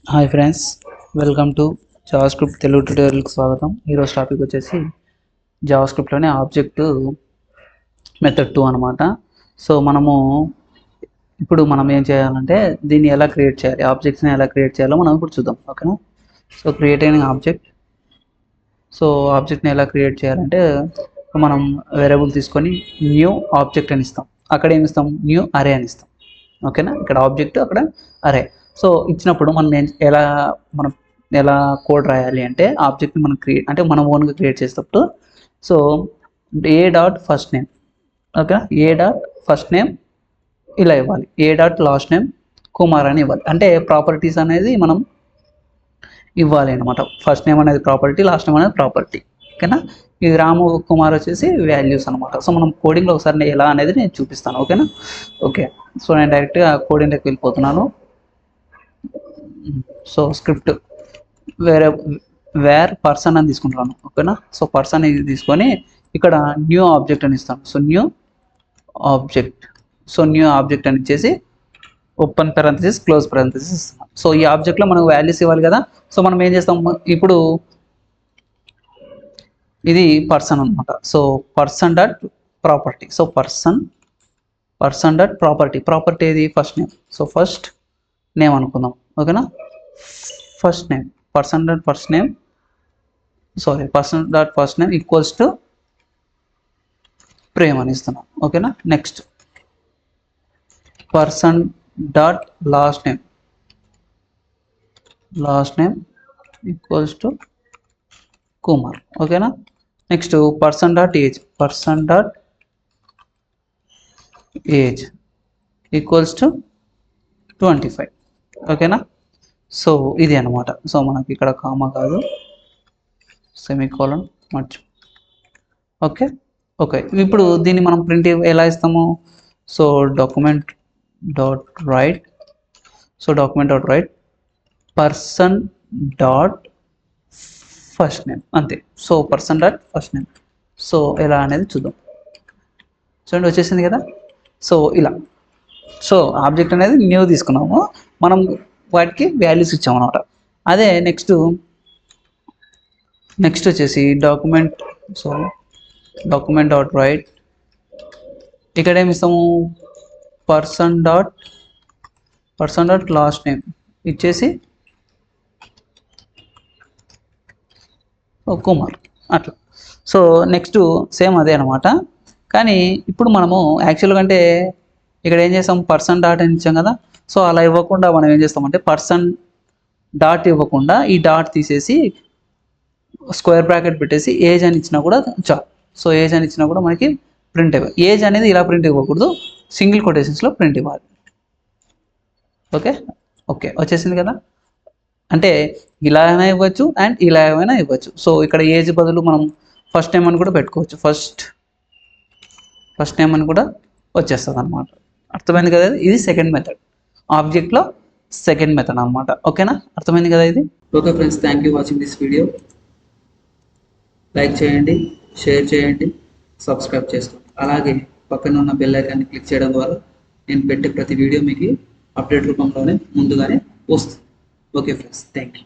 Hi friends, welcome to JavaScript Telugu ట్యూటోరియల్కి స్వాగతం. ఈరోజు టాపిక్ వచ్చేసి జావాస్క్రిప్ట్లోనే ఆబ్జెక్ట్ మెథడ్ 2 అనమాట. సో మనం ఏం చేయాలంటే దీన్ని ఎలా క్రియేట్ చేయాలి, ఆబ్జెక్ట్స్ని ఎలా క్రియేట్ చేయాలో మనం ఇప్పుడు చూద్దాం. ఓకేనా? సో క్రియేట్ అయిన ఆబ్జెక్ట్. సో ఆబ్జెక్ట్ని ఎలా క్రియేట్ చేయాలంటే మనం వేరియబుల్ తీసుకొని న్యూ ఆబ్జెక్ట్ అని ఇస్తాం. అక్కడ ఏమి ఇస్తాం? న్యూ అరే అని ఇస్తాం. ఓకేనా? ఇక్కడ ఆబ్జెక్ట్, అక్కడ అరే. సో ఇచ్చినప్పుడు మనం ఎలా కోడ్ రాయాలి అంటే ఆబ్జెక్ట్ని మనం మనం ఓన్గా క్రియేట్ చేసేటప్పుడు so A dot first name, okay, A dot first name ఇలా ఇవ్వాలి, A dot last name Kumar అని ఇవ్వాలి. అంటే ప్రాపర్టీస్ అనేది మనం ఇవ్వాలి అనమాట. ఫస్ట్ నేమ్ అనేది ప్రాపర్టీ, లాస్ట్ నేమ్ అనేది ప్రాపర్టీ. ఓకేనా? ఇది రాము కుమార్ వచ్చేసి వాల్యూస్ అనమాట. సో మనం కోడింగ్లో ఒకసారి ఎలా అనేది నేను చూపిస్తాను. ఓకేనా? ఓకే, సో నేను డైరెక్ట్గా కోడింగ్లోకి వెళ్ళిపోతున్నాను. సో స్క్రిప్ట్ వేర్ పర్సన్ అని తీసుకుంటున్నాను. ఓకేనా? సో పర్సన్ ఇది తీసుకొని ఇక్కడ న్యూ ఆబ్జెక్ట్ అని ఇస్తాను. సో న్యూ ఆబ్జెక్ట్ అని ఇచ్చేసి ఓపెన్ పెరంథసిస్ క్లోజ్ పెరంథసిస్ ఇస్తాం. సో ఈ ఆబ్జెక్ట్లో మనకు వాల్యూస్ ఇవ్వాలి కదా. సో మనం ఏం చేస్తాం ఇప్పుడు, ఇది పర్సన్ అనమాట. So person dot property. So person dot property ఏది? First name. So first name అనుకుందాం. ఓకేనా? First name, person dot first name equals to Prem అని ఇస్తున్నాం. ఓకేనా? Next person dot last name equals to Kumar. ఓకేనా? Next person dot age equals to 25. ఓకేనా? So ఇది అనమాట. సో మనకి ఇక్కడ కామా కాదు, సెమీకోలన్ ఓకే. ఇప్పుడు దీన్ని మనం ప్రింట్ ఎలా ఇస్తాము? So document dot write person dot first name, అంతే. So person dot first name. So ఎలా అనేది చూద్దాం. చూడండి, వచ్చేసింది కదా. సో ఇలా, సో ఆబ్జెక్ట్ అనేది న్యూ తీసుకున్నాము, మనం వాటికి వాల్యూస్ ఇచ్చామన్నమాట. అదే నెక్స్ట్ వచ్చేసి డాక్యుమెంట్ డాట్ రైట్, ఇక్కడ ఏమి ఇస్తాము? పర్సన్ డాట్ లాస్ట్ నేమ్ ఇచ్చేసి కుమార్, అట్లా. సో నెక్స్ట్ సేమ్ అదే అనమాట. కానీ ఇప్పుడు మనము యాక్చువల్గా అంటే ఇక్కడ ఏం చేస్తాం? పర్సన్ డాట్ అని ఇచ్చాం కదా. సో అలా ఇవ్వకుండా మనం ఏం చేస్తామంటే పర్సన్ డాట్ ఇవ్వకుండా ఈ డాట్ తీసేసి స్క్వేర్ బ్రాకెట్ పెట్టేసి ఏజ్ అని ఇచ్చినా కూడా చాలు. సో ఏజ్ అని ఇచ్చినా కూడా మనకి ప్రింట్ ఇవ్వాలి. ఏజ్ అనేది ఇలా ప్రింట్ ఇవ్వకూడదు, సింగిల్ కొటేషన్స్లో ప్రింట్ ఇవ్వాలి. ఓకే, వచ్చేసింది కదా. అంటే ఇలా అయినా ఇవ్వచ్చు అండ్ ఇలా ఏమైనా ఇవ్వచ్చు. సో ఇక్కడ ఏజ్ బదులు మనం ఫస్ట్ నేమ్ అని కూడా పెట్టుకోవచ్చు. ఫస్ట్ నేమ్ అని కూడా వచ్చేస్తుంది అనమాట. అర్థమైంది కదా? ఇది సెకండ్ మెథడ్, ఆబ్జెక్ట్లో సెకండ్ మెథడ్ అనమాట. ఓకేనా? అర్థమైంది కదా ఇది? Okay friends, thank you watching this video. Like చేయండి, షేర్ చేయండి, సబ్స్క్రైబ్ చేసుకోండి. అలాగే పక్కన ఉన్న బెల్ ఐకాన్ని క్లిక్ చేయడం ద్వారా నేను పెట్టే ప్రతి వీడియో మీకు అప్డేట్ రూపంలోనే ముందుగానే వస్తుంది. Okay friends, thank you.